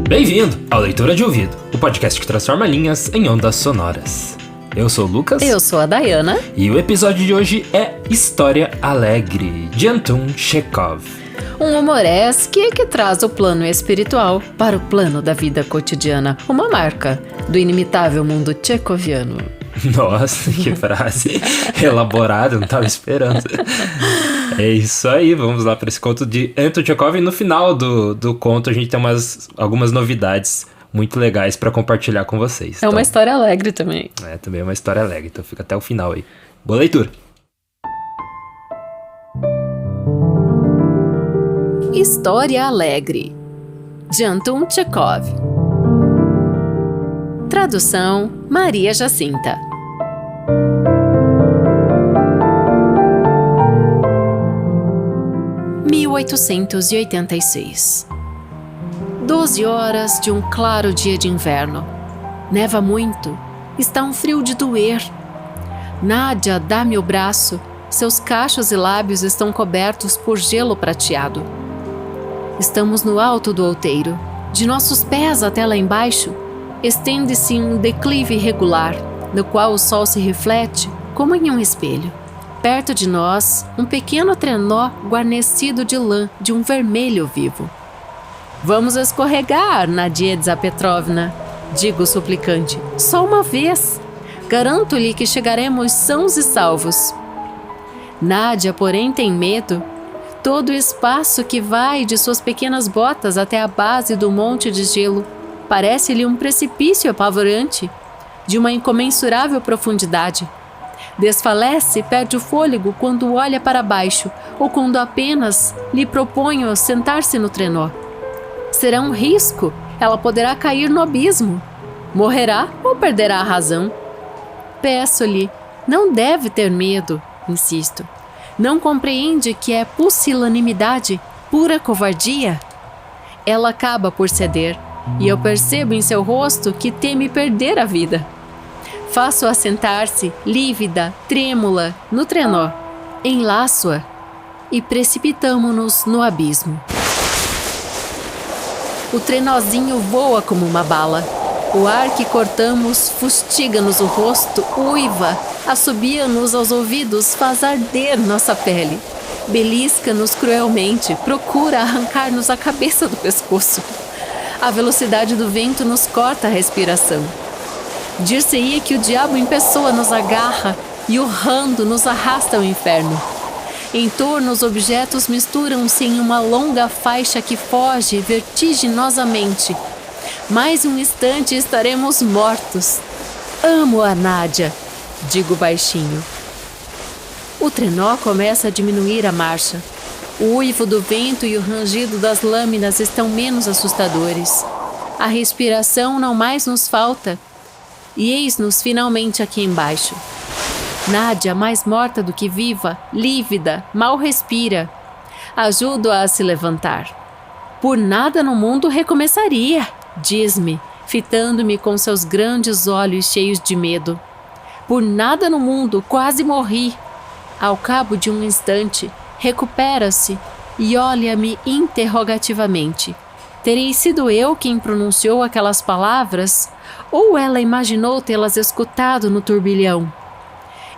Bem-vindo ao Leitura de Ouvido, o podcast que transforma linhas em ondas sonoras. Eu sou o Lucas. Eu sou a Dayana. E o episódio de hoje é História Alegre, de Anton Chekhov. Um humoresque que traz o plano espiritual para o plano da vida cotidiana. Uma marca do inimitável mundo tchecoviano. Nossa, que frase elaborada, não estava esperando. É isso aí, vamos lá para esse conto de Anton Chekhov. E no final do conto a gente tem algumas novidades muito legais para compartilhar com vocês. É uma história alegre também. É, também é uma história alegre, então fica até o final aí. Boa leitura! História Alegre, de Anton Chekhov. Tradução: Maria Jacinta. – 1886. 12 horas de um claro dia de inverno. Neva muito, está um frio de doer. Nádia dá-me o braço, seus cachos e lábios estão cobertos por gelo prateado. Estamos no alto do outeiro. De nossos pés até lá embaixo, estende-se um declive irregular, no qual o sol se reflete como em um espelho. Perto de nós, um pequeno trenó guarnecido de lã de um vermelho vivo. Vamos escorregar, Nadia Petrovna, digo suplicante, só uma vez. Garanto-lhe que chegaremos sãos e salvos. Nádia, porém, tem medo. Todo o espaço que vai de suas pequenas botas até a base do monte de gelo parece-lhe um precipício apavorante, de uma incomensurável profundidade. Desfalece e perde o fôlego quando olha para baixo ou quando apenas lhe proponho sentar-se no trenó. Será um risco, ela poderá cair no abismo. Morrerá ou perderá a razão. Peço-lhe, não deve ter medo, insisto. Não compreende que é pusilanimidade, pura covardia? Ela acaba por ceder, e eu percebo em seu rosto que teme perder a vida. Faço-a sentar-se, lívida, trêmula, no trenó. Enlaço-a e precipitamo-nos no abismo. O trenózinho voa como uma bala. O ar que cortamos fustiga-nos o rosto, uiva, assobia-nos aos ouvidos, faz arder nossa pele. Belisca-nos cruelmente, procura arrancar-nos a cabeça do pescoço. A velocidade do vento nos corta a respiração. Dir-se-ia que o diabo em pessoa nos agarra e, urrando, nos arrasta ao inferno. Em torno, os objetos misturam-se em uma longa faixa que foge vertiginosamente. Mais um instante e estaremos mortos. Amo a Nádia, digo baixinho. O trenó começa a diminuir a marcha. O uivo do vento e o rangido das lâminas estão menos assustadores. A respiração não mais nos falta. E eis-nos finalmente aqui embaixo. Nádia, mais morta do que viva, lívida, mal respira. Ajudo-a a se levantar. Por nada no mundo recomeçaria, diz-me, fitando-me com seus grandes olhos cheios de medo. Por nada no mundo quase morri. Ao cabo de um instante, recupera-se e olha-me interrogativamente. Terei sido eu quem pronunciou aquelas palavras? Ou ela imaginou tê-las escutado no turbilhão?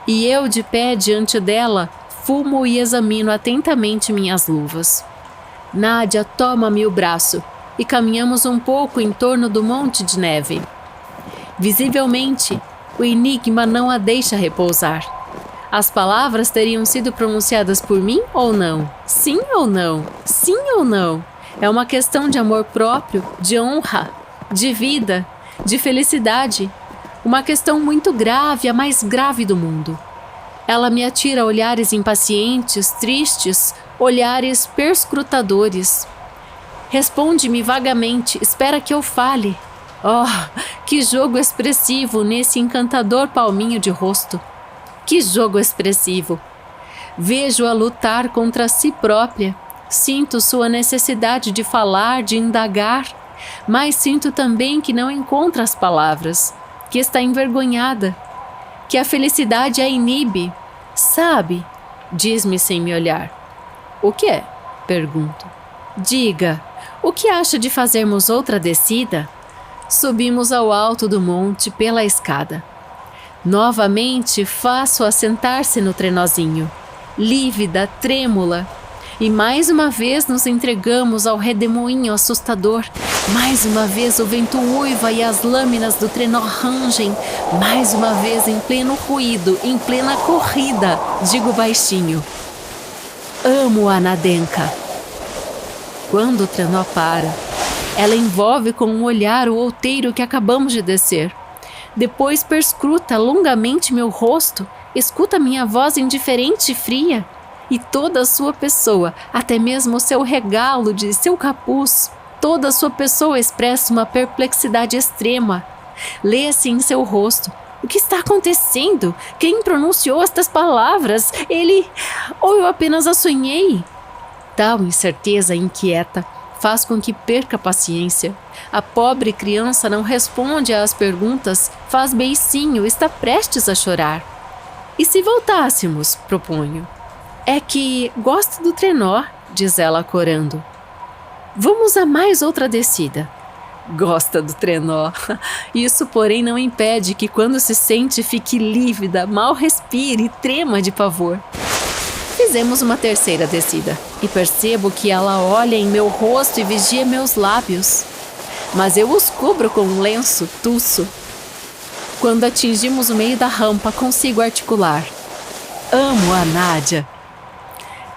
E eu, de pé diante dela, fumo e examino atentamente minhas luvas. Nádia toma-me o braço e caminhamos um pouco em torno do monte de neve. Visivelmente, o enigma não a deixa repousar. As palavras teriam sido pronunciadas por mim ou não? Sim ou não? Sim ou não? É uma questão de amor próprio, de honra, de vida, de felicidade. Uma questão muito grave, a mais grave do mundo. Ela me atira olhares impacientes, tristes, olhares perscrutadores. Responde-me vagamente, espera que eu fale. Oh, que jogo expressivo nesse encantador palminho de rosto. Que jogo expressivo. Vejo-a lutar contra si própria. Sinto sua necessidade de falar, de indagar, mas sinto também que não encontra as palavras, que está envergonhada, que a felicidade a inibe. Sabe, diz-me sem me olhar. O que é? Pergunto. Diga, o que acha de fazermos outra descida? Subimos ao alto do monte pela escada. Novamente faço-a sentar-se no trenozinho, lívida, trêmula. E mais uma vez nos entregamos ao redemoinho assustador. Mais uma vez o vento uiva e as lâminas do trenó rangem. Mais uma vez em pleno ruído, em plena corrida, digo baixinho. Amo a Nadenka. Quando o trenó para, ela envolve com um olhar o outeiro que acabamos de descer. Depois perscruta longamente meu rosto, escuta minha voz indiferente e fria, e toda a sua pessoa, até mesmo o seu regalo de seu capuz, toda a sua pessoa expressa uma perplexidade extrema. Lê-se em seu rosto: o que está acontecendo? Quem pronunciou estas palavras? Ele... ou eu apenas a sonhei? Tal incerteza inquieta faz com que perca a paciência. A pobre criança não responde às perguntas, faz beicinho, está prestes a chorar. E se voltássemos, proponho. É que gosto do trenó, diz ela corando. Vamos a mais outra descida. Gosta do trenó. Isso, porém, não impede que quando se sente fique lívida, mal respire e trema de pavor. Fizemos uma terceira descida e percebo que ela olha em meu rosto e vigia meus lábios. Mas eu os cubro com um lenço, tuço. Quando atingimos o meio da rampa, consigo articular. Amo a Nádia.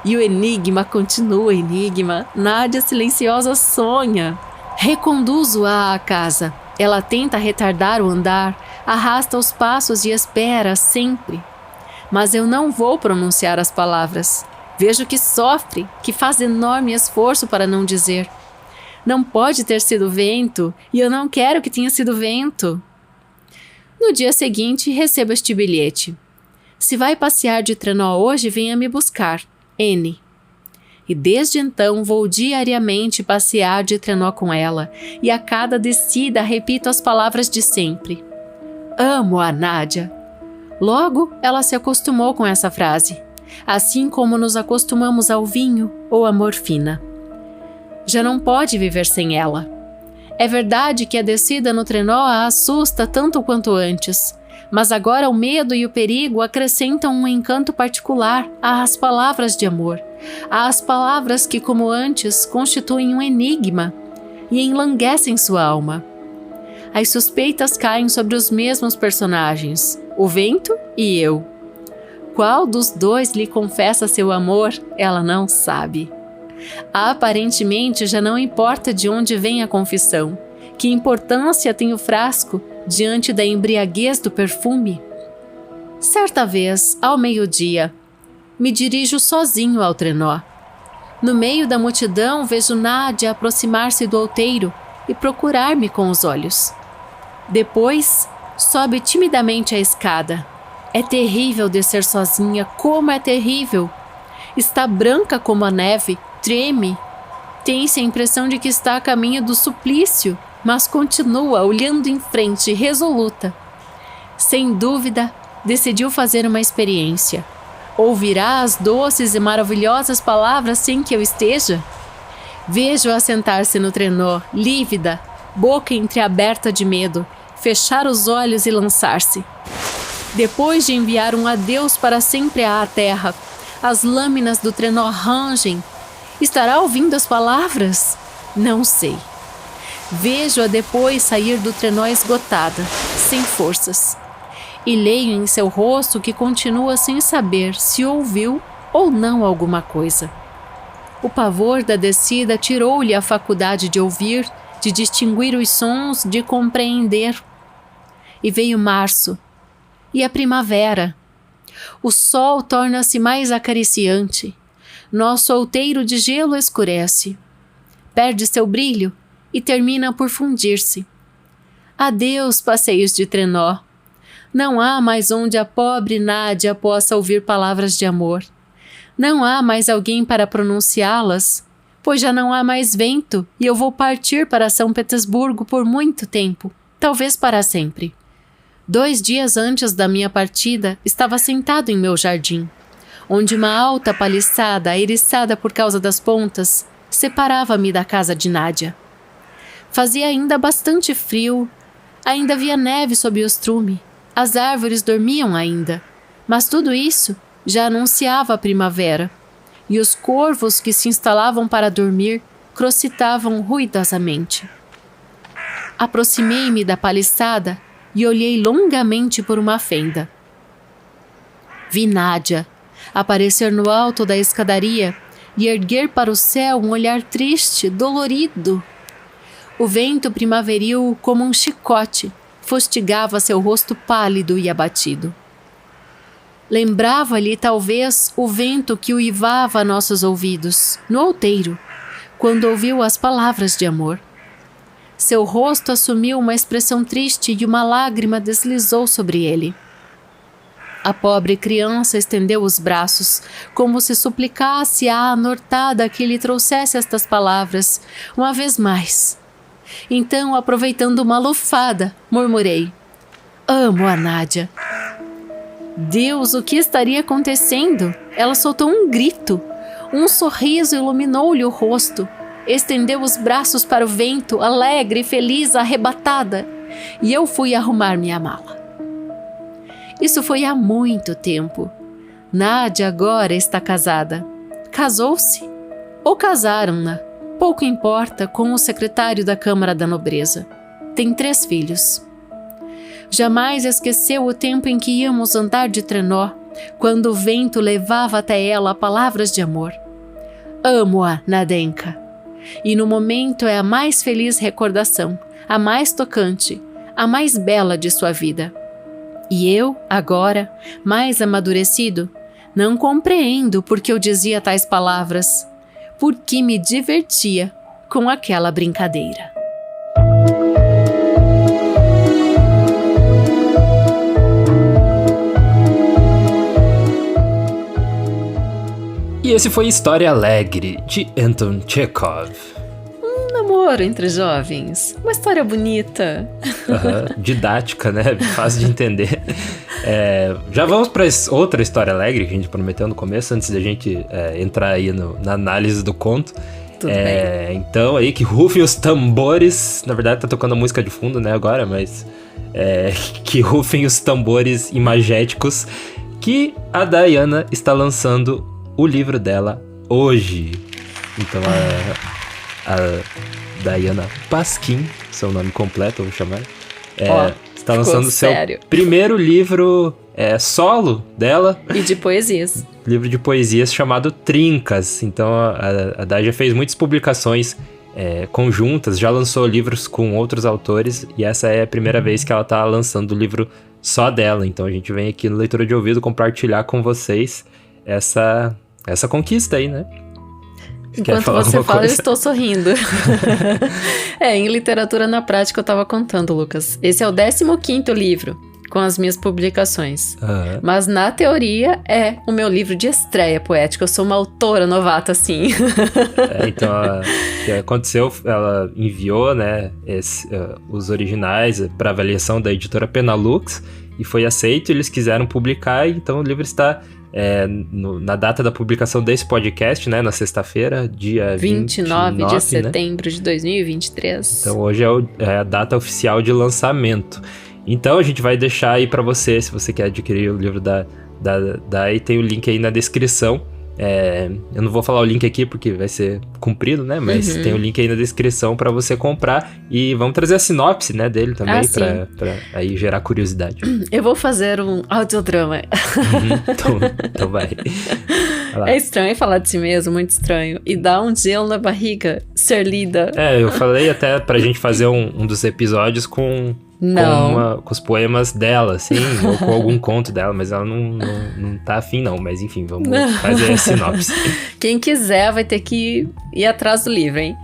E o enigma continua enigma. Nádia silenciosa sonha. Reconduzo-a à casa. Ela tenta retardar o andar, arrasta os passos e espera sempre. Mas eu não vou pronunciar as palavras. Vejo que sofre, que faz enorme esforço para não dizer. Não pode ter sido vento, e eu não quero que tenha sido vento. No dia seguinte, recebo este bilhete. Se vai passear de trenó hoje, venha me buscar. N. E desde então vou diariamente passear de trenó com ela, e a cada descida repito as palavras de sempre. Amo a Nádia. Logo, ela se acostumou com essa frase, assim como nos acostumamos ao vinho ou à morfina. Já não pode viver sem ela. É verdade que a descida no trenó a assusta tanto quanto antes, mas agora o medo e o perigo acrescentam um encanto particular às palavras de amor, às palavras que, como antes, constituem um enigma e enlanguecem sua alma. As suspeitas caem sobre os mesmos personagens, o vento e eu. Qual dos dois lhe confessa seu amor, ela não sabe. Aparentemente já não importa de onde vem a confissão. Que importância tem o frasco diante da embriaguez do perfume? Certa vez, ao meio-dia, me dirijo sozinho ao trenó. No meio da multidão vejo Nádia aproximar-se do outeiro e procurar-me com os olhos. Depois, sobe timidamente a escada. É terrível descer sozinha, como é terrível! Está branca como a neve, treme. Tem-se a impressão de que está a caminho do suplício, mas continua olhando em frente, resoluta. Sem dúvida, decidiu fazer uma experiência. Ouvirá as doces e maravilhosas palavras sem que eu esteja? Vejo-a sentar-se no trenó, lívida, boca entreaberta de medo, fechar os olhos e lançar-se. Depois de enviar um adeus para sempre à terra, as lâminas do trenó rangem. Estará ouvindo as palavras? Não sei. Vejo-a depois sair do trenó esgotada, sem forças. E leio em seu rosto que continua sem saber se ouviu ou não alguma coisa. O pavor da descida tirou-lhe a faculdade de ouvir, de distinguir os sons, de compreender. E veio março, e a primavera. O sol torna-se mais acariciante. Nosso outeiro de gelo escurece. Perde seu brilho e termina por fundir-se. Adeus, passeios de trenó. Não há mais onde a pobre Nádia possa ouvir palavras de amor. Não há mais alguém para pronunciá-las, pois já não há mais vento e eu vou partir para São Petersburgo por muito tempo, talvez para sempre. 2 dias antes da minha partida, estava sentado em meu jardim. onde uma alta paliçada, eriçada por causa das pontas, separava-me da casa de Nádia. Fazia ainda bastante frio, ainda havia neve sob o estrume, as árvores dormiam ainda, mas tudo isso já anunciava a primavera, e os corvos que se instalavam para dormir crocitavam ruidosamente. Aproximei-me da paliçada e olhei longamente por uma fenda. Vi Nádia aparecer no alto da escadaria e erguer para o céu um olhar triste, dolorido. O vento primaveril, como um chicote, fustigava seu rosto pálido e abatido. Lembrava-lhe, talvez, o vento que uivava a nossos ouvidos, no outeiro, quando ouviu as palavras de amor. Seu rosto assumiu uma expressão triste e uma lágrima deslizou sobre ele. A pobre criança estendeu os braços, como se suplicasse à anortada que lhe trouxesse estas palavras, uma vez mais. Então, aproveitando uma lufada, murmurei: amo a Nádia. Deus, o que estaria acontecendo? Ela soltou um grito. Um sorriso iluminou-lhe o rosto. Estendeu os braços para o vento, alegre, feliz, arrebatada. E eu fui arrumar minha mala. Isso foi há muito tempo. Nádia agora está casada. Casou-se? Ou casaram-na? Pouco importa, com o secretário da Câmara da Nobreza. Tem 3 filhos. Jamais esqueceu o tempo em que íamos andar de trenó, quando o vento levava até ela palavras de amor. Amo-a, Nadenka. E no momento é a mais feliz recordação, a mais tocante, a mais bela de sua vida. E eu, agora, mais amadurecido, não compreendo por que eu dizia tais palavras, porque me divertia com aquela brincadeira. E esse foi História Alegre, de Anton Chekhov. Namoro entre jovens, uma história bonita. Didática, né? Fácil de entender. Já vamos para outra história alegre que a gente prometeu no começo, antes da gente entrar aí na análise do conto. Tudo bem. Então aí que rufem os tambores. Na verdade tá tocando a música de fundo, né, agora, mas que rufem os tambores imagéticos, que a Diana está lançando o livro dela hoje. Então a Diana Pasquim, seu nome completo, eu vou chamar, está lançando seu primeiro livro solo dela. E de poesias. Livro de poesias chamado Trincas. Então a Day já fez muitas publicações conjuntas, já lançou livros com outros autores, e essa é a primeira vez que ela está lançando o livro só dela. Então a gente vem aqui no Leitura de Ouvido compartilhar com vocês essa conquista aí, né? Enquanto você fala, eu estou sorrindo. Em literatura na prática eu estava contando, Lucas. Esse é o 15º livro com as minhas publicações. Uhum. Mas na teoria é o meu livro de estreia poética. Eu sou uma autora novata, assim. Então, o que aconteceu, ela enviou, né, os originais para avaliação da editora Penalux e foi aceito, eles quiseram publicar, então o livro está na data da publicação desse podcast, né, na sexta-feira, dia 29 de setembro, né, de 2023. Então hoje é a data oficial de lançamento. Então a gente vai deixar aí pra você, se você quer adquirir o livro da aí tem o link aí na descrição. Eu não vou falar o link aqui porque vai ser comprido, né? Mas tem o link aí na descrição pra você comprar. E vamos trazer a sinopse, né, dele também, pra aí gerar curiosidade. Eu vou fazer um audiodrama. Então vai. É estranho falar de si mesmo, muito estranho. E dá um gelo na barriga ser lida. Eu falei até pra gente fazer um dos episódios com os poemas dela, assim, ou com algum conto dela, mas ela não tá afim não, mas enfim, vamos fazer a sinopse. Quem quiser vai ter que ir atrás do livro, hein?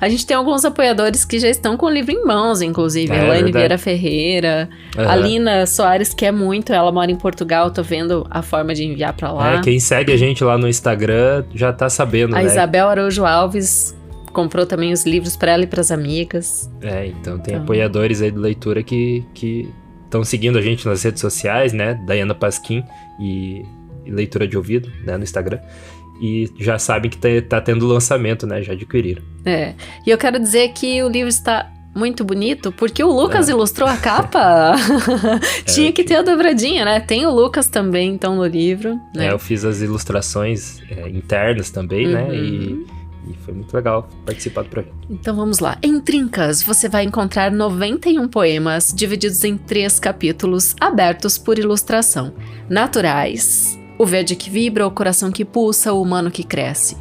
A gente tem alguns apoiadores que já estão com o livro em mãos, inclusive, Elaine Vieira Ferreira, a Lina Soares quer muito, ela mora em Portugal, tô vendo a forma de enviar pra lá. Quem segue a gente lá no Instagram já tá sabendo, né? A Isabel Araújo Alves comprou também os livros para ela e para as amigas. Então tem apoiadores aí do Leitura que estão seguindo a gente nas redes sociais, né? Diana Pasquim. E Leitura de Ouvido, né, no Instagram. E já sabem que tá tendo lançamento, né? Já adquiriram. E eu quero dizer que o livro está muito bonito, porque o Lucas ilustrou a capa. Tinha que ter a dobradinha, né? Tem o Lucas também, então, no livro, né? Eu fiz as ilustrações internas também, né? E foi muito legal participar do projeto. Então vamos lá. Em Trincas, você vai encontrar 91 poemas divididos em 3 capítulos, abertos por ilustração. Naturais, o verde que vibra, o coração que pulsa, o humano que cresce.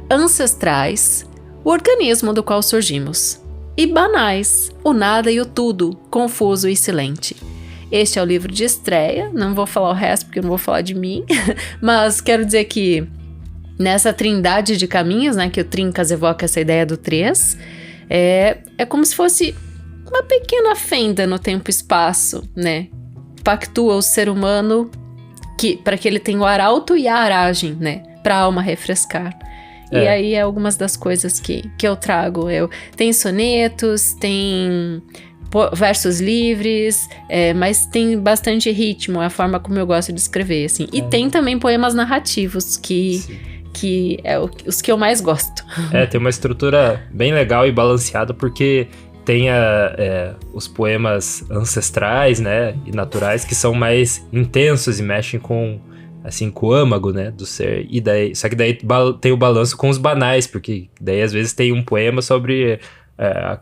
Ancestrais, o organismo do qual surgimos. E banais, o nada e o tudo, confuso e silente. Este é o livro de estreia, não vou falar o resto porque eu não vou falar de mim, mas quero dizer que nessa trindade de caminhos, né, que o Trincas evoca essa ideia do 3, é como se fosse uma pequena fenda no tempo e espaço, né? Pactua o ser humano para que ele tenha o arauto e a aragem, né? Para a alma refrescar. E aí é algumas das coisas que eu trago. Tem sonetos, tem versos livres, mas tem bastante ritmo, é a forma como eu gosto de escrever, assim. E tem também poemas narrativos, que é os que eu mais gosto. Tem uma estrutura bem legal e balanceada, porque tem os poemas ancestrais, né, e naturais, que são mais intensos e mexem com o âmago, né, do ser. E daí, só que daí tem o balanço com os banais, porque daí às vezes tem um poema sobre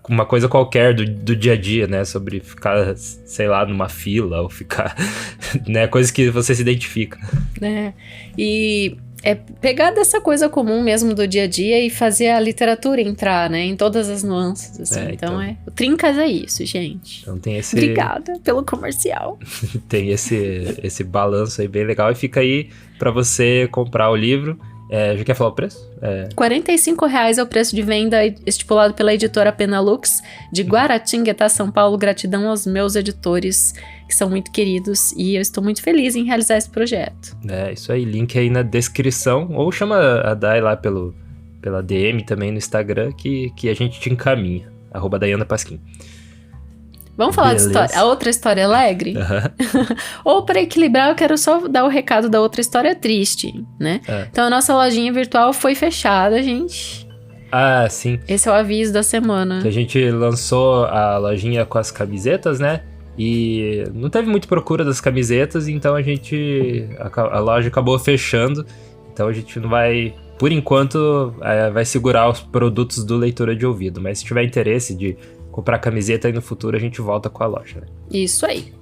uma coisa qualquer do dia a dia, né, sobre ficar, sei lá, numa fila, ou ficar, né, coisas que você se identifica. E pegar dessa coisa comum mesmo do dia a dia e fazer a literatura entrar, né, em todas as nuances, assim. Então o Trincas é isso, gente. Então tem esse... Obrigada pelo comercial. Tem esse balanço aí bem legal, e fica aí pra você comprar o livro. Já quer falar o preço? R$45 é o preço de venda estipulado pela editora Penalux, de Guaratinguetá, São Paulo. Gratidão aos meus editores, que são muito queridos, e eu estou muito feliz em realizar esse projeto. Isso aí, link aí na descrição, ou chama a Day lá pela DM também no Instagram, que a gente te encaminha, @DaianaPasquim. Vamos falar de história. A outra história alegre? Ou para equilibrar, eu quero só dar o recado da outra história triste, né? Então a nossa lojinha virtual foi fechada, gente. Sim. Esse é o aviso da semana. A gente lançou a lojinha com as camisetas, né? E não teve muita procura das camisetas, então a loja acabou fechando. Então a gente não vai, por enquanto, vai segurar os produtos do Leitura de Ouvido. Mas se tiver interesse de comprar camiseta, aí no futuro a gente volta com a loja, né? Isso aí.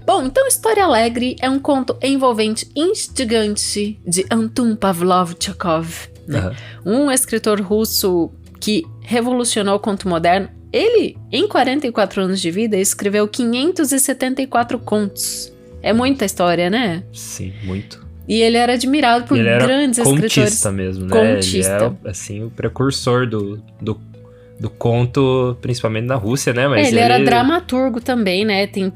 Bom, então História Alegre é um conto envolvente e instigante de Anton Pavlov Chekhov, né? Um escritor russo que revolucionou o conto moderno. Ele, em 44 anos de vida, escreveu 574 contos. É muita história, né? Sim, muito. E ele era admirado por grandes escritores. Contista mesmo, né? Contista. Ele é, o precursor do conto, principalmente na Rússia, né? Mas ele era dramaturgo também, né? Tem,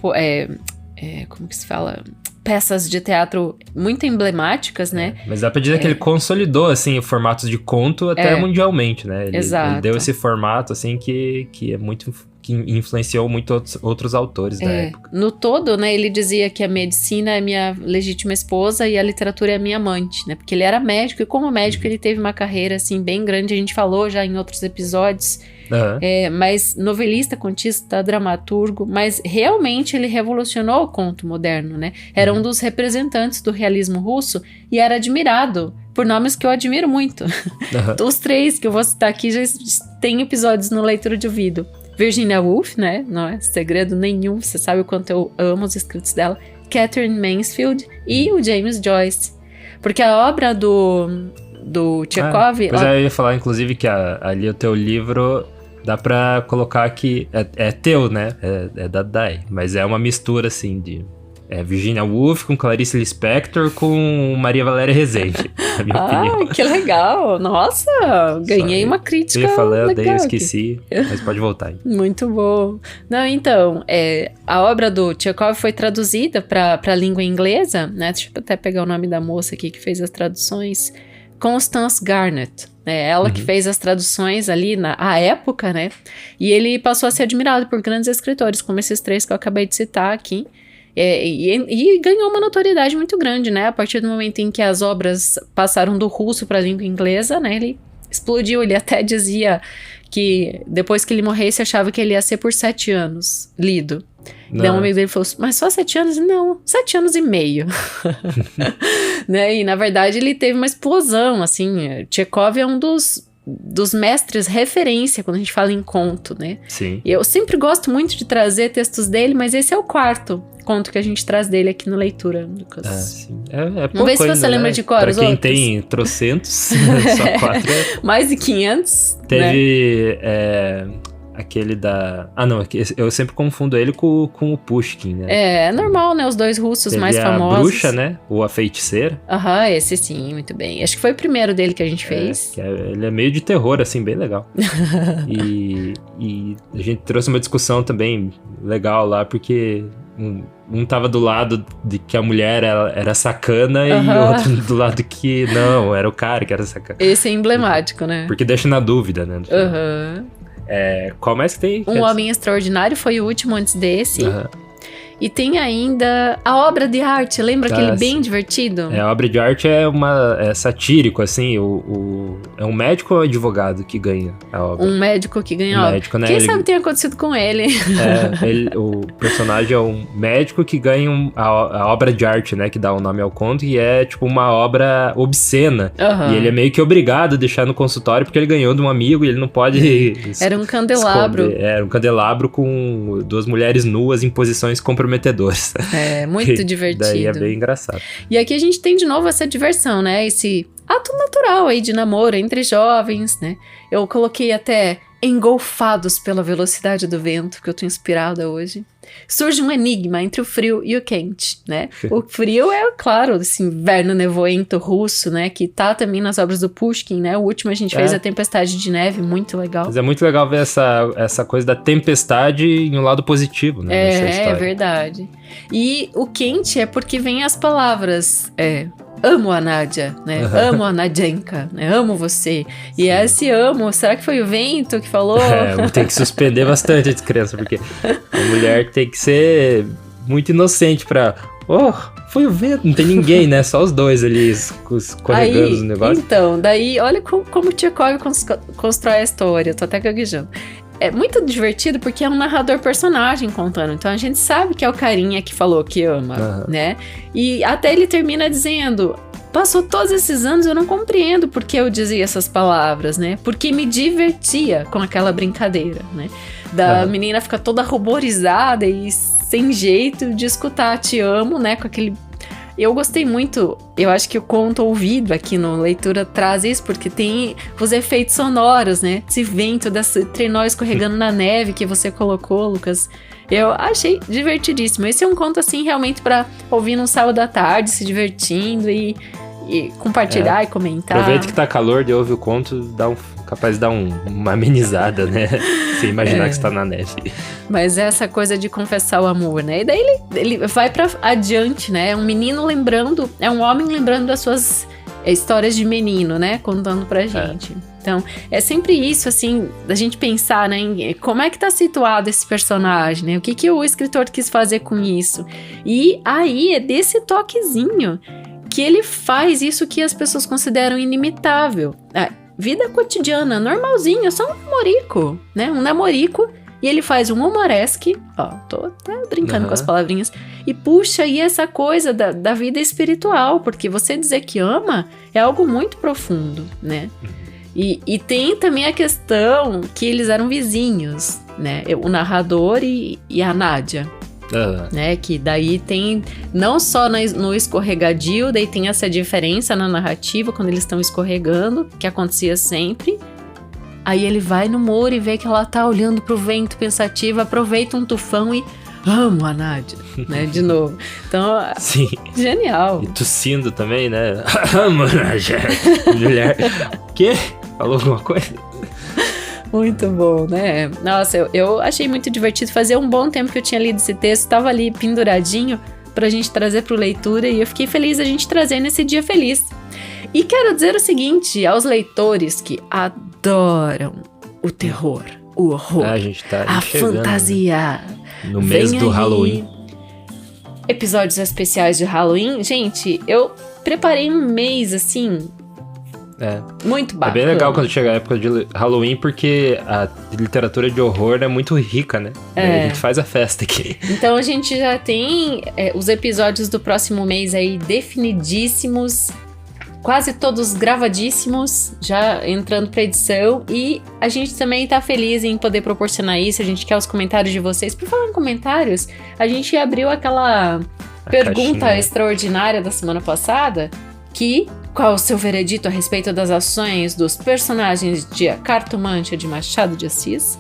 como que se fala? Peças de teatro muito emblemáticas, né? Mas dá pra dizer que ele consolidou, assim, o formato de conto até mundialmente, né? Ele deu esse formato, assim, que é muito... que influenciou muito outros autores da época. No todo, né, ele dizia que a medicina é minha legítima esposa e a literatura é minha amante, né? Porque ele era médico, e como médico ele teve uma carreira, assim, bem grande. A gente falou já em outros episódios. Mas novelista, contista, dramaturgo, mas realmente ele revolucionou o conto moderno, né? Era um dos representantes do realismo russo e era admirado por nomes que eu admiro muito. Os 3 que eu vou citar aqui já tem episódios no Leitura de Ouvido. Virginia Woolf, né? Não é segredo nenhum, você sabe o quanto eu amo os escritos dela. Catherine Mansfield e o James Joyce. Porque a obra do Chekhov... eu ia falar, inclusive, que ali o teu livro... Dá pra colocar que é teu, né? É da Day. Mas é uma mistura, assim, de Virginia Woolf com Clarice Lispector com Maria Valéria Rezende, na minha opinião. Que legal! Nossa, ganhei uma crítica legal. Eu ia falar, daí eu esqueci, mas pode voltar aí. Muito bom. Não, então, a obra do Chekhov foi traduzida pra língua inglesa, né? Deixa eu até pegar o nome da moça aqui que fez as traduções. Constance Garnett. Ela que fez as traduções ali à época, né? E ele passou a ser admirado por grandes escritores, como esses 3 que eu acabei de citar aqui. E ganhou uma notoriedade muito grande, né? A partir do momento em que as obras passaram do russo para a língua inglesa, né? Ele explodiu, ele até dizia que depois que ele morresse, achava que ele ia ser por 7 anos lido. Daí um amigo dele falou, mas só 7 anos? Não, 7 anos e meio. Né? E na verdade ele teve uma explosão, assim, Tchekov é um dos mestres referência quando a gente fala em conto, né? Sim. Eu sempre gosto muito de trazer textos dele, mas esse é o 4º conto que a gente traz dele aqui no Leitura, Lucas. Sim. É pouco. Vamos ver se você lembra de cor pra os quem outros. tem trocentos, só 4 mais de 500. Teve aquele da... Ah, não, eu sempre confundo ele com o Pushkin, né? É normal, né? Os 2 russos Teve mais famosos. A Bruxa, né? Ou a Feiticeira. Aham, esse sim, muito bem. Acho que foi o primeiro dele que a gente fez. Ele é meio de terror, assim, bem legal. E a gente trouxe uma discussão também legal lá, porque um tava do lado de que a mulher era sacana e o outro do lado que não, era o cara que era sacana. Esse é emblemático, né? Porque deixa na dúvida, né? Qual mais que tem? Um Homem Extraordinário foi o último antes desse. E tem ainda a obra de arte, lembra aquele bem divertido? A obra de arte é satírico, assim, é um médico ou advogado que ganha a obra? Um médico que ganha a obra. Médico, né? Quem sabe tem acontecido com ele. O personagem é um médico que ganha a obra de arte, né, que dá o nome ao conto, e é tipo uma obra obscena. E ele é meio que obrigado a deixar no consultório, porque ele ganhou de um amigo e ele não pode... Era um candelabro. Era um candelabro com 2 mulheres nuas em posições comprometedoras. Muito divertido. Daí é bem engraçado. E aqui a gente tem de novo essa diversão, né? Esse ato natural aí de namoro entre jovens, né? Eu coloquei até engolfados pela velocidade do vento, que eu tô inspirada hoje. Surge um enigma entre o frio e o quente, né? O frio é, claro, esse inverno nevoento russo, né? Que tá também nas obras do Pushkin, né? O último a gente fez a Tempestade de Neve, muito legal. Mas é muito legal ver essa coisa da tempestade em um lado positivo, né? É verdade. E o quente é porque vem as palavras... amo a Nádia, né? Amo a Nadienka, né? Amo você. Sim. E esse amo, será que foi o vento que falou? Tem que suspender bastante as crianças, porque a mulher tem que ser muito inocente pra... foi o vento, não tem ninguém, né? Só os 2 ali escorregando os negócios. Então, daí, olha como o Tchekov constrói a história, eu tô até gaguejando. É muito divertido porque é um narrador personagem contando. Então a gente sabe que é o carinha que falou que ama, né? E até ele termina dizendo... Passou todos esses anos, eu não compreendo por que eu dizia essas palavras, né? Porque me divertia com aquela brincadeira, né? Da menina ficar toda ruborizada e sem jeito de escutar te amo, né? Com aquele... Eu gostei muito, eu acho que o conto ouvido aqui no Leitura traz isso, porque tem os efeitos sonoros, né? Esse vento desse trenó escorregando na neve que você colocou, Lucas. Eu achei divertidíssimo. Esse é um conto, assim, realmente pra ouvir num sábado à tarde, se divertindo e compartilhar e comentar. Aproveita que tá calor, de ouvir o conto, capaz de dar uma amenizada, né? Sem imaginar que você tá na neve. Mas essa coisa de confessar o amor, né? E daí ele vai pra adiante, né? É um menino lembrando, é um homem lembrando das suas histórias de menino, né? Contando pra gente. Então, é sempre isso, assim, da gente pensar, né? Em como é que tá situado esse personagem, né? O que o escritor quis fazer com isso? E aí, é desse toquezinho que ele faz isso que as pessoas consideram inimitável. Vida cotidiana, normalzinho, só um namorico, né? Um namorico, e ele faz um humoresque, tô até brincando com as palavrinhas, e puxa aí essa coisa da vida espiritual, porque você dizer que ama é algo muito profundo, né? E tem também a questão que eles eram vizinhos, né? O narrador e a Nádia. Né, que daí tem não só no escorregadio, daí tem essa diferença na narrativa quando eles estão escorregando, que acontecia sempre. Aí ele vai no muro e vê que ela tá olhando pro vento pensativa, aproveita um tufão e amo a Nádia, né, de novo. Então, sim. Genial. E tossindo também, né? Amo a Nádia. Mulher, o quê? Falou alguma coisa? Muito bom, né? Nossa, eu achei muito divertido. Fazia um bom tempo que eu tinha lido esse texto, tava ali penduradinho pra gente trazer pro Leitura e eu fiquei feliz a gente trazer nesse dia feliz. E quero dizer o seguinte aos leitores que adoram o terror, o horror, a gente tá a fantasia. No mês do Halloween. episódios especiais de Halloween. Gente, eu preparei um mês, assim, muito bacana. É bem legal quando chega a época de Halloween, porque a literatura de horror é muito rica, né? E aí a gente faz a festa aqui. Então a gente já tem os episódios do próximo mês aí definidíssimos, quase todos gravadíssimos, já entrando pra edição. E a gente também tá feliz em poder proporcionar isso. A gente quer os comentários de vocês. Por falar em comentários, a gente abriu aquela pergunta caixinha extraordinária da semana passada, qual o seu veredito a respeito das ações dos personagens de A Cartomante de Machado de Assis?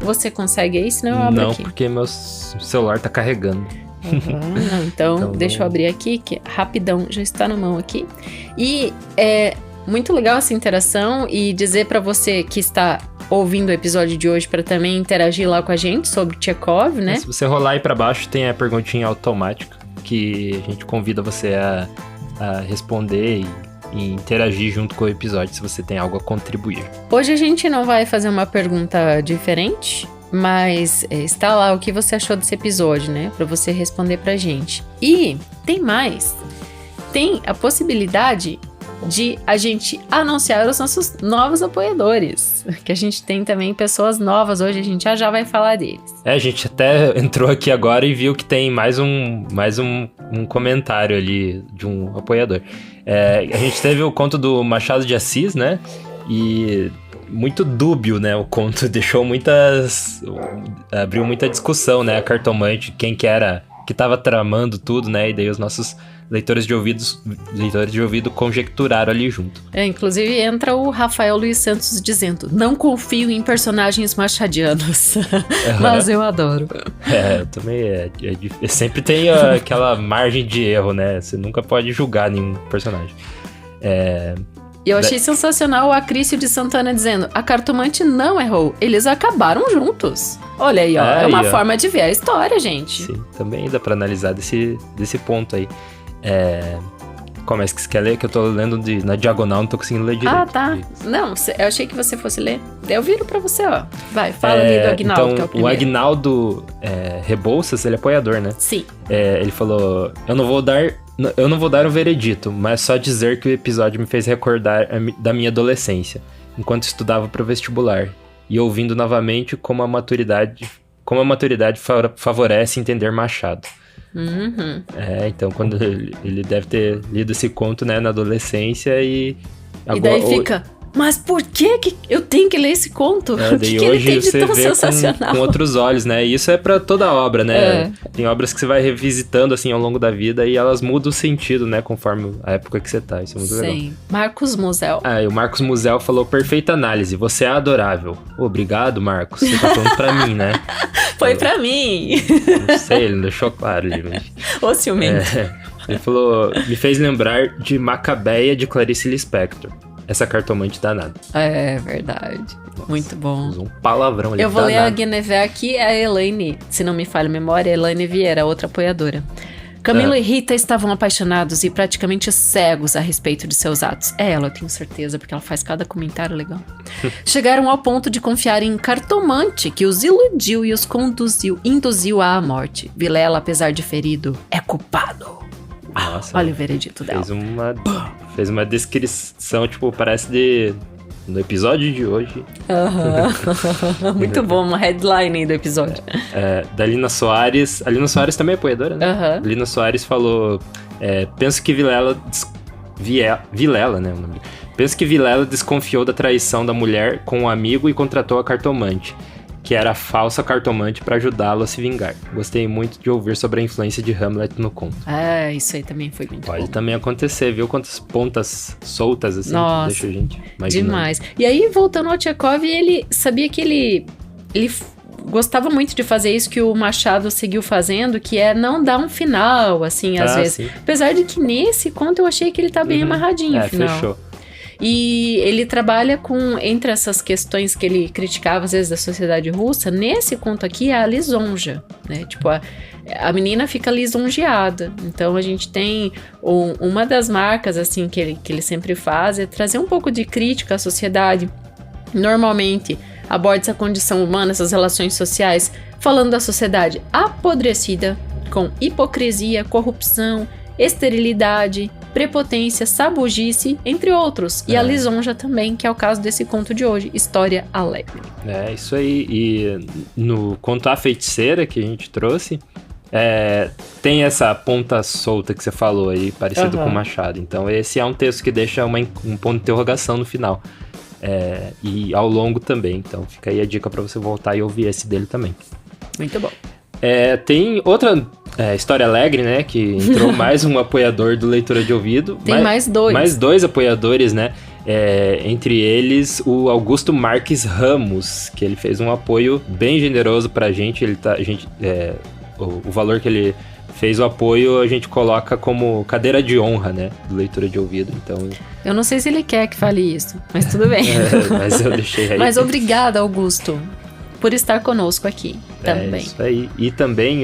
Você consegue aí? Senão eu abro aqui. Não, porque meu celular tá carregando. Não, então deixa eu abrir aqui, que rapidão, já está na mão aqui. E é muito legal essa interação, e dizer pra você que está ouvindo o episódio de hoje para também interagir lá com a gente sobre Tchekov, né? Se você rolar aí pra baixo, tem a perguntinha automática, que a gente convida você a responder e interagir junto com o episódio, se você tem algo a contribuir. Hoje a gente não vai fazer uma pergunta diferente, mas está lá o que você achou desse episódio, né? Pra você responder pra gente. E tem mais. Tem a possibilidade de a gente anunciar os nossos novos apoiadores. Que a gente tem também pessoas novas hoje, a gente já vai falar deles. A gente até entrou aqui agora e viu que tem mais um comentário ali de um apoiador. A gente teve o conto do Machado de Assis, né? E muito dúbio, né? O conto abriu muita discussão, né? A Cartomante, quem que era, que tava tramando tudo, né? E daí os nossos leitores de ouvido conjecturaram ali junto. Inclusive entra o Rafael Luiz Santos dizendo: não confio em personagens machadianos. Mas eu adoro. Eu também sempre tem aquela margem de erro, né? Você nunca pode julgar nenhum personagem. E eu achei sensacional o Acrício de Santana dizendo: a Cartomante não errou, eles acabaram juntos. Olha aí, ó, é uma forma de ver a história, gente. Sim, também dá pra analisar desse ponto aí. Como é que você quer ler? Que eu tô lendo na diagonal, não tô conseguindo ler direito. Ah, tá. Isso. Não, eu achei que você fosse ler. Eu viro pra você, ó. Vai, fala ali do Agnaldo, então, que é o primeiro. O Agnaldo Rebouças, ele é apoiador, né? Sim. Ele falou: eu não vou dar um veredito, mas só dizer que o episódio me fez recordar da minha adolescência, enquanto estudava pro vestibular, e ouvindo novamente como a maturidade favorece entender Machado. Uhum. Então quando ele deve ter lido esse conto, né, na adolescência e daí fica: mas por que eu tenho que ler esse conto? O que hoje ele tem de tão sensacional? Com outros olhos, né? E isso é pra toda obra, né? Tem obras que você vai revisitando, assim, ao longo da vida e elas mudam o sentido, né? Conforme a época que você tá. Isso é muito legal. Sim. Marcos Musel. E o Marcos Musel falou: perfeita análise, você é adorável. Obrigado, Marcos. Você tá falando pra mim, né? Foi pra mim. Não sei, ele não deixou claro, gente. Ô, ciumento. Ele falou: me fez lembrar de Macabeia de Clarice Lispector. Essa cartomante danada. É verdade. Nossa, muito bom. Um palavrão ali. Eu vou ler a Guinevere aqui, a Elaine, se não me falha a memória, a Elaine Vieira, outra apoiadora. Camilo e Rita estavam apaixonados e praticamente cegos a respeito de seus atos. Ela, eu tenho certeza, porque ela faz cada comentário legal. Chegaram ao ponto de confiar em Cartomante, que os iludiu e os induziu à morte. Vilela, apesar de ferido, é culpado. Nossa, olha o veredito dela. Fez uma descrição, tipo, parece no episódio de hoje. Muito bom, uma headline aí do episódio. Da Lina Soares. A Lina Soares também é apoiadora, né? Lina Soares falou: penso que Vilela, né? O nome. Penso que Vilela desconfiou da traição da mulher com um amigo e contratou a Cartomante, que era a falsa Cartomante, para ajudá-lo a se vingar. Gostei muito de ouvir sobre a influência de Hamlet no conto. Isso aí também foi muito bom. Pode também acontecer, viu? Quantas pontas soltas, assim, nossa, deixa a gente imaginando. Demais. E aí, voltando ao Tchekov, ele sabia que ele gostava muito de fazer isso que o Machado seguiu fazendo, que é não dar um final, assim, às vezes. Sim. Apesar de que nesse conto eu achei que ele tá bem amarradinho, o final. Fechou. E ele trabalha entre essas questões que ele criticava às vezes da sociedade russa, nesse conto aqui é a lisonja, né? Tipo, a menina fica lisonjeada. Então a gente tem uma das marcas assim que ele sempre faz é trazer um pouco de crítica à sociedade. Normalmente aborda essa condição humana, essas relações sociais, falando da sociedade apodrecida, com hipocrisia, corrupção, esterilidade, prepotência, sabugice, entre outros. E a lisonja também, que é o caso desse conto de hoje, História Alegre. É, isso aí. E no conto A Feiticeira que a gente trouxe, tem essa ponta solta que você falou aí, parecido com o Machado. Então esse é um texto que deixa um ponto de interrogação no final. E ao longo também. Então fica aí a dica pra você voltar e ouvir esse dele também. Muito bom. Tem outra História Alegre, né? Que entrou mais um apoiador do Leitura de Ouvido. Tem mais dois. Mais dois apoiadores, né? Entre eles, o Augusto Marques Ramos, que ele fez um apoio bem generoso pra gente. O valor que ele fez o apoio, a gente coloca como cadeira de honra, né? Do Leitura de Ouvido. Então... Eu não sei se ele quer que fale isso, mas tudo bem. Mas eu deixei aí. Mas obrigada, Augusto, por estar conosco aqui também. Isso aí. E também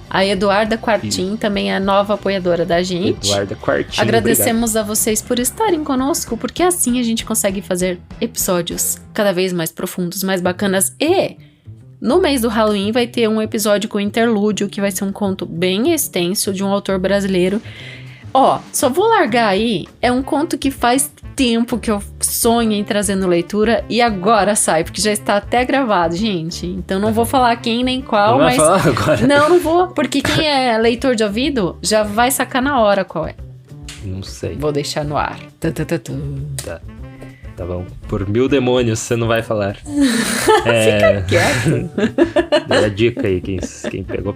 a Eduarda Quartim, também é a nova apoiadora da gente. Eduarda Quartim, agradecemos a vocês por estarem conosco, porque assim a gente consegue fazer episódios cada vez mais profundos, mais bacanas. E no mês do Halloween vai ter um episódio com interlúdio, que vai ser um conto bem extenso de um autor brasileiro. Só vou largar aí, é um conto que faz tempo que eu sonho em trazer no Leitura e agora sai, porque já está até gravado, gente. Então não vou falar quem nem qual, mas... Não vai falar agora? Não vou, porque quem é leitor de ouvido já vai sacar na hora qual é. Não sei. Vou deixar no ar. Tá bom. Por 1000 demônios você não vai falar. Fica quieto. Dê a dica aí, quem pegou.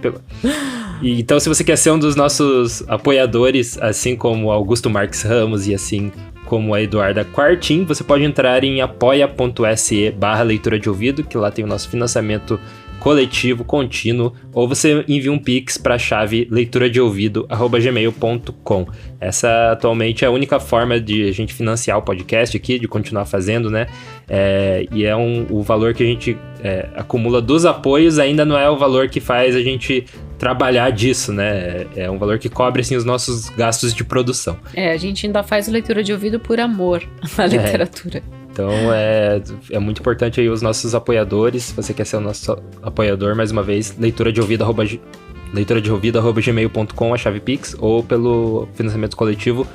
E, então, se você quer ser um dos nossos apoiadores, assim como Augusto Marques Ramos e assim como a Eduarda Quartim, você pode entrar em apoia.se/leitura de ouvido, que lá tem o nosso financiamento coletivo, contínuo, ou você envia um pix para a chave leituradeouvido@gmail.com. Essa atualmente é a única forma de a gente financiar o podcast aqui, de continuar fazendo, né? E é o valor que a gente acumula dos apoios, ainda não é o valor que faz a gente trabalhar disso, né? É um valor que cobre, assim, os nossos gastos de produção. A gente ainda faz leitura de ouvido por amor à literatura. Então, é muito importante aí os nossos apoiadores. Se você quer ser o nosso apoiador, mais uma vez, leituradeouvido@gmail.com, a chave Pix, ou pelo financiamento coletivo,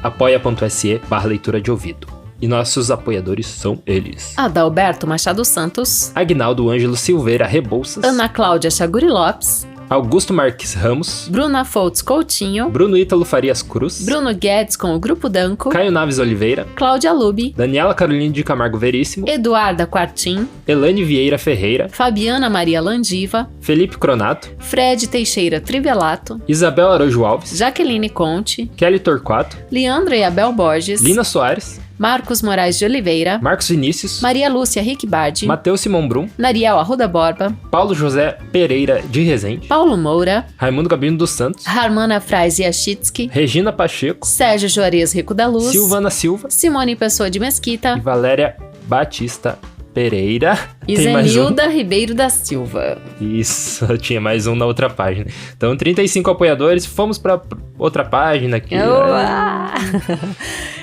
apoia.se/leitura de ouvido. E nossos apoiadores são eles: Adalberto Machado Santos, Agnaldo Ângelo Silveira Rebouças, Ana Cláudia Chaguri Lopes, Augusto Marques Ramos, Bruna Foltz Coutinho, Bruno Ítalo Farias Cruz, Bruno Guedes com o Grupo Danco, Caio Naves Oliveira, Cláudia Lubi, Daniela Carolina de Camargo Veríssimo, Eduarda Quartim, Elane Vieira Ferreira, Fabiana Maria Landiva, Felipe Cronato, Fred Teixeira Trivelato, Isabel Araújo Alves, Jaqueline Conte, Kelly Torquato, Leandra e Abel Borges, Lina Soares, Marcos Moraes de Oliveira, Marcos Vinícius, Maria Lúcia Rickbardi, Matheus Simão Brum, Nariel Arruda Borba, Paulo José Pereira de Rezende, Paulo Moura, Raimundo Gabino dos Santos, Harmana Frais Yachitsky, Regina Pacheco, Sérgio Juarez Rico da Luz, Silvana Silva, Simone Pessoa de Mesquita e Valéria Batista Pereira. E Zenilda Ribeiro da Silva. Isso, tinha mais um na outra página. Então, 35 apoiadores, fomos pra outra página aqui.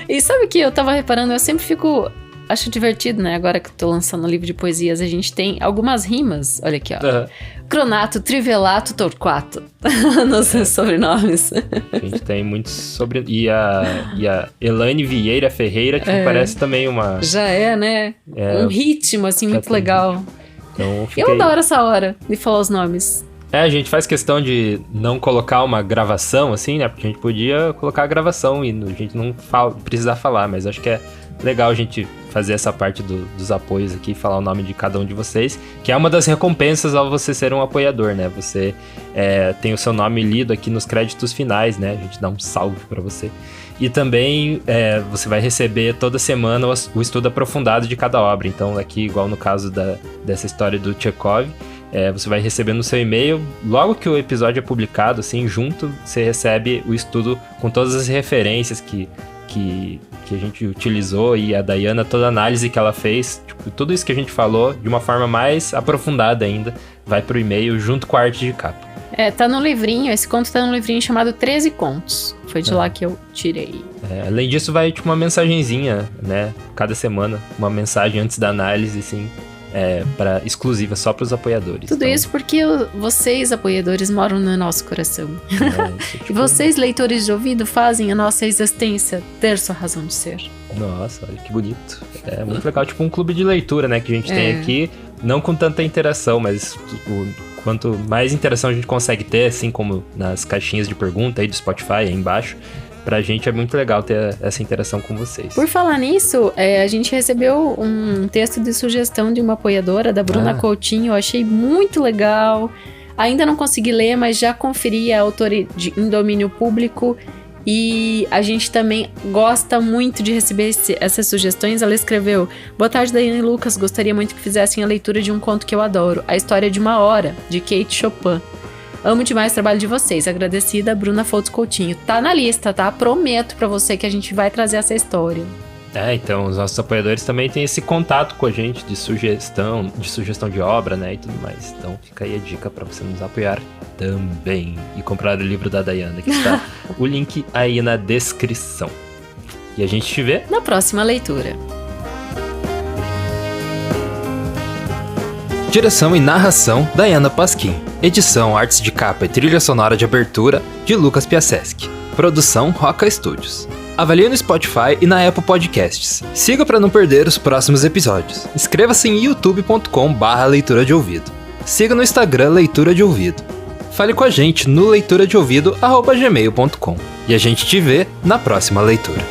E sabe o que eu tava reparando? Eu sempre acho divertido, né? Agora que eu tô lançando um livro de poesias, a gente tem algumas rimas. Olha aqui, ó. Cronato, Trivelato, Torquato. Nos sobrenomes. A gente tem muitos sobre... E a Elane Vieira Ferreira, tipo, parece também uma... Já né? Um ritmo, assim, muito legal. Então, eu adoro essa hora de falar os nomes. A gente faz questão de não colocar uma gravação, assim, né? Porque a gente podia colocar a gravação e a gente não precisar falar, mas acho que é legal a gente fazer essa parte dos apoios aqui, falar o nome de cada um de vocês, que é uma das recompensas ao você ser um apoiador, né? Você tem o seu nome lido aqui nos créditos finais, né? A gente dá um salve pra você. E também você vai receber toda semana o estudo aprofundado de cada obra. Então, aqui, igual no caso dessa história do Tchekov, você vai receber no seu e-mail, logo que o episódio é publicado, assim, junto, você recebe o estudo com todas as referências que a gente utilizou e a Dayana, toda a análise que ela fez, tipo, tudo isso que a gente falou, de uma forma mais aprofundada ainda, vai pro e-mail junto com a arte de capa. Tá no livrinho, esse conto tá no livrinho chamado 13 Contos. Foi de lá que eu tirei. Além disso, vai tipo uma mensagenzinha, né? Cada semana, uma mensagem antes da análise, assim. exclusiva só para os apoiadores. Tudo isso porque vocês, apoiadores, moram no nosso coração. E vocês, leitores de ouvido, fazem a nossa existência ter sua razão de ser. Nossa, olha que bonito. É muito legal, tipo um clube de leitura, né, que a gente tem aqui, não com tanta interação, mas quanto mais interação a gente consegue ter, assim como nas caixinhas de pergunta aí do Spotify, aí embaixo, pra gente é muito legal ter essa interação com vocês. Por falar nisso, a gente recebeu um texto de sugestão de uma apoiadora, da Bruna Coutinho, eu achei muito legal. Ainda não consegui ler, mas já conferi, a autora em domínio público. E a gente também gosta muito de receber essas sugestões. Ela escreveu: boa tarde, Daiane e Lucas, gostaria muito que fizessem a leitura de um conto que eu adoro, A História de uma Hora, de Kate Chopin. Amo demais o trabalho de vocês. Agradecida, Bruna Fotos Coutinho. Tá na lista, tá? Prometo pra você que a gente vai trazer essa história. Então, os nossos apoiadores também têm esse contato com a gente de sugestão de obra, né, e tudo mais. Então, fica aí a dica pra você nos apoiar também e comprar o livro da Daiane, que está o link aí na descrição. E a gente te vê na próxima leitura. Direção e narração, Daiana Pasquim. Edição, artes de capa e trilha sonora de abertura, de Lucas Piasecki. Produção, Roca Studios. Avalie no Spotify e na Apple Podcasts. Siga para não perder os próximos episódios. Inscreva-se em youtube.com/leitura de ouvido. Siga no Instagram Leitura de Ouvido. Fale com a gente no leituradeouvido@gmail.com. E a gente te vê na próxima leitura.